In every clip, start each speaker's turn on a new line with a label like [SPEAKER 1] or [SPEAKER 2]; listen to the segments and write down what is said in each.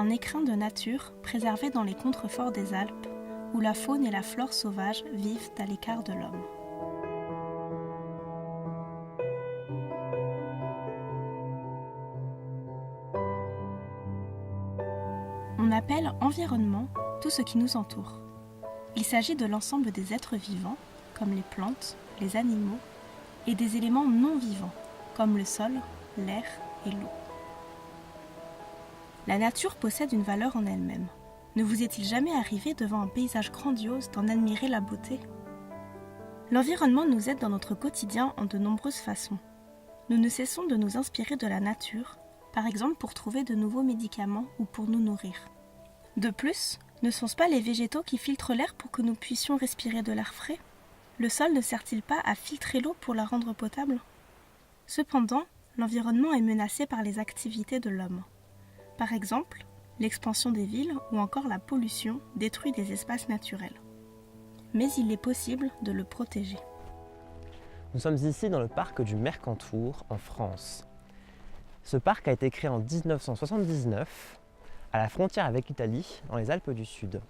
[SPEAKER 1] un écrin de nature préservé dans les contreforts des Alpes, où la faune et la flore sauvage vivent à l'écart de l'homme. On appelle environnement tout ce qui nous entoure. Il s'agit de l'ensemble des êtres vivants, comme les plantes, les animaux, et des éléments non vivants, comme le sol, l'air et l'eau. La nature possède une valeur en elle-même. Ne vous est-il jamais arrivé devant un paysage grandiose d'en admirer la beauté ? L'environnement nous aide dans notre quotidien en de nombreuses façons. Nous ne cessons de nous inspirer de la nature, par exemple pour trouver de nouveaux médicaments ou pour nous nourrir. De plus, ne sont-ce pas les végétaux qui filtrent l'air pour que nous puissions respirer de l'air frais ? Le sol ne sert-il pas à filtrer l'eau pour la rendre potable ? Cependant, l'environnement est menacé par les activités de l'homme. Par exemple, l'expansion des villes ou encore la pollution détruit des espaces naturels. Mais il est possible de le protéger.
[SPEAKER 2] Nous sommes ici dans le parc du Mercantour, en France. Ce parc a été créé en 1979, à la frontière avec l'Italie, dans les Alpes du Sud.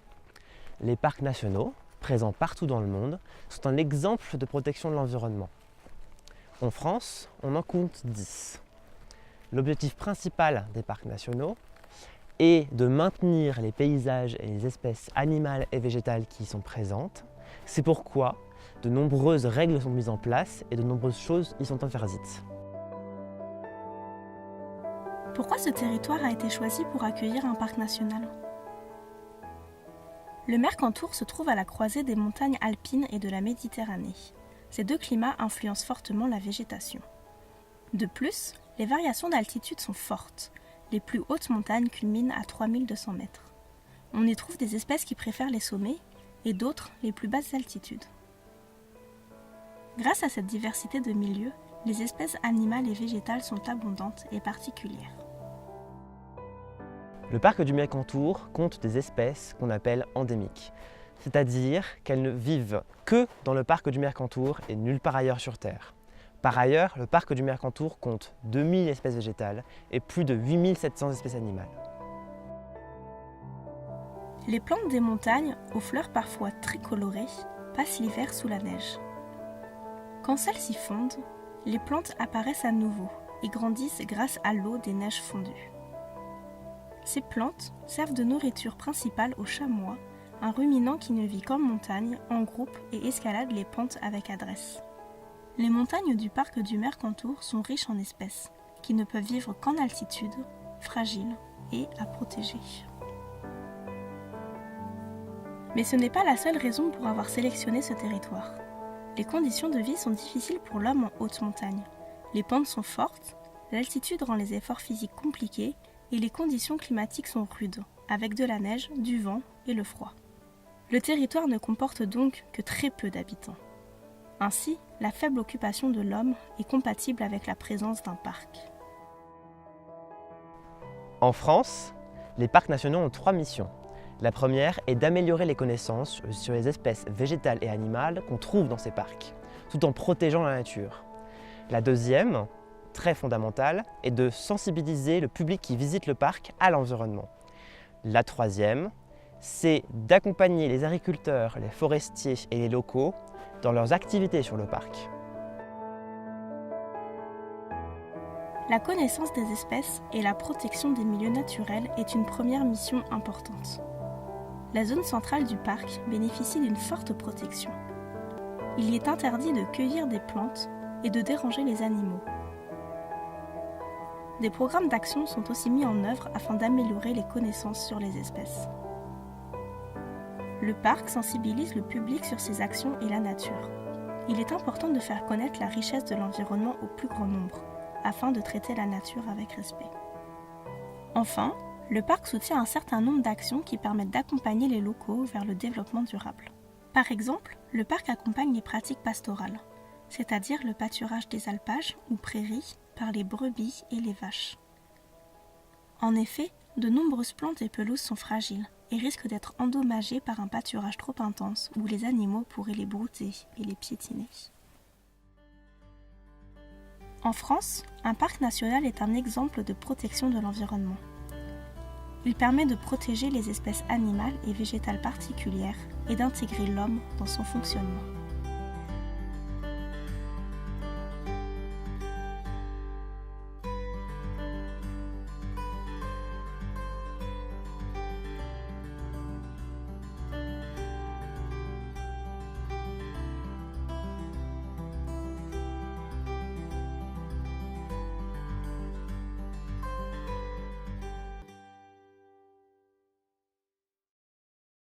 [SPEAKER 2] Les parcs nationaux, présents partout dans le monde, sont un exemple de protection de l'environnement. En France, on en compte 10. L'objectif principal des parcs nationaux est de maintenir les paysages et les espèces animales et végétales qui y sont présentes. C'est pourquoi de nombreuses règles sont mises en place et de nombreuses choses y sont interdites.
[SPEAKER 1] Pourquoi ce territoire a été choisi pour accueillir un parc national ? Le Mercantour se trouve à la croisée des montagnes alpines et de la Méditerranée. Ces deux climats influencent fortement la végétation. De plus, les variations d'altitude sont fortes. Les plus hautes montagnes culminent à 3200 mètres. On y trouve des espèces qui préfèrent les sommets et d'autres les plus basses altitudes. Grâce à cette diversité de milieux, les espèces animales et végétales sont abondantes et particulières.
[SPEAKER 2] Le parc du Mercantour compte des espèces qu'on appelle endémiques, c'est-à-dire qu'elles ne vivent que dans le parc du Mercantour et nulle part ailleurs sur Terre. Par ailleurs, le parc du Mercantour compte 2000 espèces végétales et plus de 8700 espèces animales.
[SPEAKER 1] Les plantes des montagnes, aux fleurs parfois très colorées, passent l'hiver sous la neige. Quand celles-ci fondent, les plantes apparaissent à nouveau et grandissent grâce à l'eau des neiges fondues. Ces plantes servent de nourriture principale aux chamois, un ruminant qui ne vit qu'en montagne, en groupe et escalade les pentes avec adresse. Les montagnes du parc du Mercantour sont riches en espèces, qui ne peuvent vivre qu'en altitude, fragiles et à protéger. Mais ce n'est pas la seule raison pour avoir sélectionné ce territoire. Les conditions de vie sont difficiles pour l'homme en haute montagne. Les pentes sont fortes, l'altitude rend les efforts physiques compliqués et les conditions climatiques sont rudes, avec de la neige, du vent et le froid. Le territoire ne comporte donc que très peu d'habitants. Ainsi, la faible occupation de l'homme est compatible avec la présence d'un parc.
[SPEAKER 2] En France, les parcs nationaux ont 3 missions. La première est d'améliorer les connaissances sur les espèces végétales et animales qu'on trouve dans ces parcs, tout en protégeant la nature. La deuxième, très fondamentale, est de sensibiliser le public qui visite le parc à l'environnement. La troisième, c'est d'accompagner les agriculteurs, les forestiers et les locaux dans leurs activités sur le parc.
[SPEAKER 1] La connaissance des espèces et la protection des milieux naturels est une première mission importante. La zone centrale du parc bénéficie d'une forte protection. Il y est interdit de cueillir des plantes et de déranger les animaux. Des programmes d'action sont aussi mis en œuvre afin d'améliorer les connaissances sur les espèces. Le parc sensibilise le public sur ses actions et la nature. Il est important de faire connaître la richesse de l'environnement au plus grand nombre, afin de traiter la nature avec respect. Enfin, le parc soutient un certain nombre d'actions qui permettent d'accompagner les locaux vers le développement durable. Par exemple, le parc accompagne les pratiques pastorales, c'est-à-dire le pâturage des alpages ou prairies par les brebis et les vaches. En effet, de nombreuses plantes et pelouses sont fragiles et risquent d'être endommagées par un pâturage trop intense où les animaux pourraient les brouter et les piétiner. En France, un parc national est un exemple de protection de l'environnement. Il permet de protéger les espèces animales et végétales particulières et d'intégrer l'homme dans son fonctionnement.